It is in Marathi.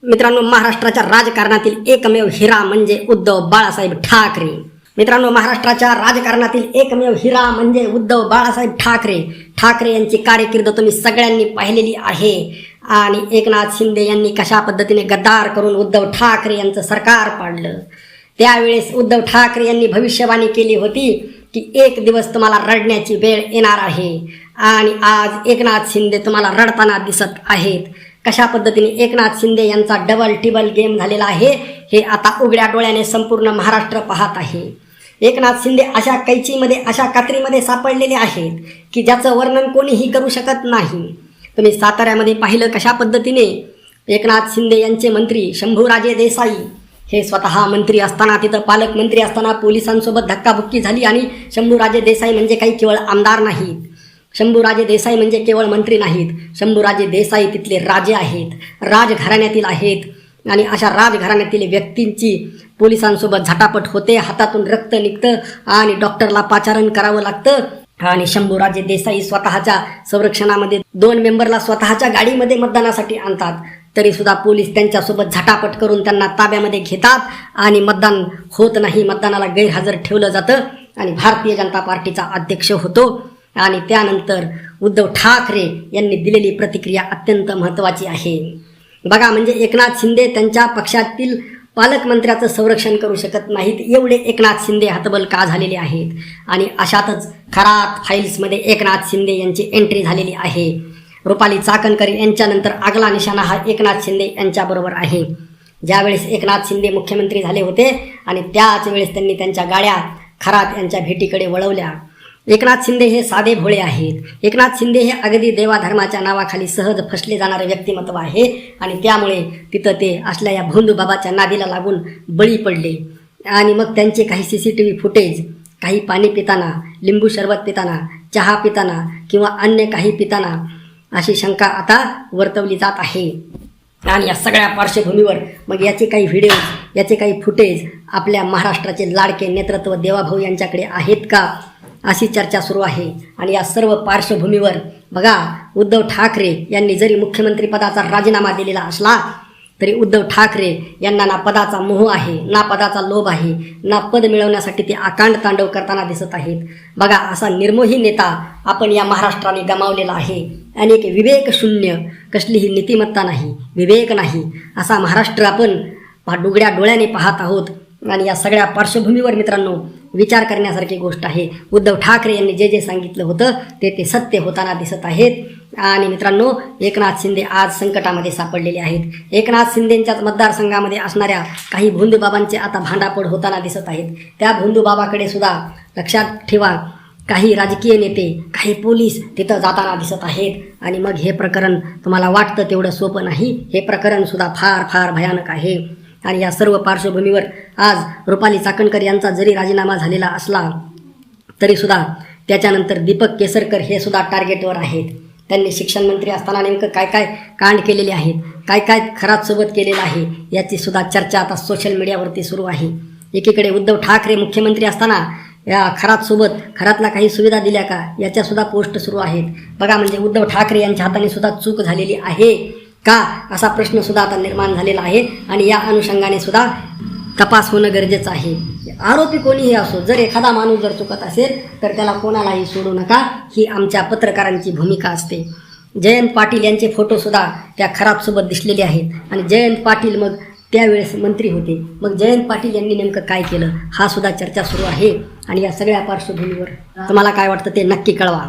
मित्रांनो, महाराष्ट्राच्या राजकारणातील एकमेव हिरा म्हणजे उद्धव बाळासाहेब ठाकरे. मित्रांनो, महाराष्ट्राच्या राजकारणातील एकमेव हिरा म्हणजे उद्धव बाळासाहेब ठाकरे. ठाकरे यांची कारकीर्द तुम्ही सगळ्यांनी पाहिलेली आहे. आणि एकनाथ शिंदे यांनी कशा पद्धतीने गद्दार करून उद्धव ठाकरे यांचं सरकार पाडलं. त्यावेळेस उद्धव ठाकरे यांनी भविष्यवाणी केली होती की एक दिवस तुम्हाला रडण्याची वेळ येणार आहे. आणि आज एकनाथ शिंदे तुम्हाला रडताना दिसत आहेत. कशा पद्धतीने एकनाथ शिंदे यांचा डबल टिबल गेम झालेला आहे हे आता उघड्या डोळ्याने संपूर्ण महाराष्ट्र पाहत आहे. एकनाथ शिंदे अशा कैचीमध्ये, अशा कात्रीमध्ये सापडलेले आहेत की ज्याचं वर्णन कोणीही करू शकत नाही. तुम्ही साताऱ्यामध्ये पाहिलं कशा पद्धतीने एकनाथ शिंदे यांचे मंत्री शंभूराजे देसाई हे स्वतः मंत्री असताना, तिथं पालकमंत्री असताना पोलिसांसोबत धक्काबुक्की झाली. आणि शंभूराजे देसाई म्हणजे काही केवळ आमदार नाहीत, शंभूराजे देसाई म्हणजे केवळ मंत्री नाहीत, शंभूराजे देसाई तिथले राजे आहेत, राजघराण्यातील आहेत. आणि अशा राजघराण्यातील व्यक्तींची पोलिसांसोबत झटापट होते, हातातून रक्त निघतं आणि डॉक्टरला पाचारण करावं लागतं. आणि शंभूराजे देसाई स्वतःच्या संरक्षणामध्ये 2 मेंबरला स्वतःच्या गाडीमध्ये मतदानासाठी आणतात, तरी सुद्धा पोलीस त्यांच्यासोबत झटापट करून त्यांना ताब्यामध्ये घेतात आणि मतदान होत नाही, मतदानाला गैरहजर ठेवलं जातं आणि भारतीय जनता पार्टीचा अध्यक्ष होतो. आणि त्यानंतर उद्धव ठाकरे यांनी दिलेली प्रतिक्रिया अत्यंत महत्त्वाची आहे. बघा, म्हणजे एकनाथ शिंदे त्यांच्या पक्षातील पालकमंत्र्याचं संरक्षण करू शकत नाहीत, एवढे एकनाथ शिंदे हतबल का झालेले आहेत. आणि अशातच खरात फाईल्समध्ये एकनाथ शिंदे यांची एंट्री झालेली आहे. रुपाली चाकणकर यांच्यानंतर आगला निशाणा हा एकनाथ शिंदे यांच्याबरोबर आहे. ज्यावेळेस एकनाथ शिंदे मुख्यमंत्री झाले होते आणि त्याच वेळेस त्यांनी त्यांच्या गाड्या खरात यांच्या भेटीकडे वळवल्या. एकनाथ शिंदे हे साधे भोळे आहेत. एकनाथ शिंदे हे अगदी देवाधर्माच्या नावाखाली सहज फसले जाणारे व्यक्तिमत्व आहे. आणि त्यामुळे तिथं ते असल्या या भोंदूबाबाच्या नादीला लागून बळी पडले. आणि मग त्यांचे काही CCTV फुटेज, काही पाणी पिताना, लिंबू सरबत पिताना, चहा पिताना किंवा अन्य काही पिताना अशी शंका आता वर्तवली जात आहे. आणि या सगळ्या पार्श्वभूमीवर मग याचे काही व्हिडिओ, याचे काही फुटेज आपल्या महाराष्ट्राचे लाडके नेतृत्व देवाभाऊ यांच्याकडे आहेत का, अशी चर्चा सुरू आहे. आणि या सर्व पार्श्वभूमीवर बघा, उद्धव ठाकरे यांनी जरी मुख्यमंत्रीपदाचा राजीनामा दिलेला असला तरी उद्धव ठाकरे यांना ना पदाचा मोह आहे, ना पदाचा लोभ आहे, ना पद मिळवण्यासाठी ते आकांड तांडव करताना दिसत आहेत. बघा, असा निर्मोही नेता आपण या महाराष्ट्राने गमावलेला आहे. आणि एक विवेकशून्य, कसलीही नीतिमत्ता नाही, विवेक नाही, असा महाराष्ट्र आपण डोळ्या डोळ्याने पाहत आहोत. आणि या सगळ्या पार्श्वभूमीवर मित्रांनो विचार करण्यासारखी गोष्ट आहे. उद्धव ठाकरे यांनी जे जे सांगितलं होतं ते सत्य होताना दिसत आहेत. आणि मित्रांनो, एकनाथ शिंदे आज संकटामध्ये सापडलेले आहेत. एकनाथ शिंदेंच्याच मतदारसंघामध्ये असणाऱ्या काही भोंदूबाबांचे आता भांडापड होताना दिसत आहेत. त्या भोंदूबाबाकडे सुद्धा लक्षात ठेवा, काही राजकीय नेते, काही पोलीस तिथं जाताना दिसत आहेत. आणि मग हे प्रकरण तुम्हाला वाटतं तेवढं सोपं नाही, हे प्रकरण सुद्धा फार फार भयानक आहे. आणि या सर्व पार्श्वभूमीवर आज रुपाली चाकणकर यांचा जरी राजीनामा झालेला असला तरी सुद्धा त्याच्यानंतर दीपक केसरकर हे सुद्धा टार्गेटवर आहेत. त्यांनी शिक्षण मंत्री असताना नेमकं काय काय कांड केलेले आहेत, काय काय खरातसोबत केलेलं आहे, याची सुद्धा चर्चा आता सोशल मीडियावरती सुरू आहे. एकीकडे उद्धव ठाकरे मुख्यमंत्री असताना या खरातला काही सुविधा दिल्या का, याच्यासुद्धा पोस्ट सुरू आहेत. बघा, म्हणजे उद्धव ठाकरे यांच्या हाताने सुद्धा चूक झालेली आहे का, असा प्रश्न सुद्धा आता निर्माण झालेला आहे. आणि या अनुषंगाने सुद्धा तपास होणं गरजेचं आहे. आरोपी कोणीही असो, जर एखादा माणूस जर चुकत असेल तर त्याला कोणालाही सोडू नका, ही आमच्या पत्रकारांची भूमिका असते. जयंत पाटील यांचे फोटोसुद्धा त्या खराबसोबत दिसलेले आहेत. आणि जयंत पाटील मग त्यावेळेस मंत्री होते, मग जयंत पाटील यांनी नेमकं काय केलं, हा सुद्धा चर्चा सुरू आहे. आणि या सगळ्या पार्श्वभूमीवर तुम्हाला काय वाटतं ते नक्की कळवा.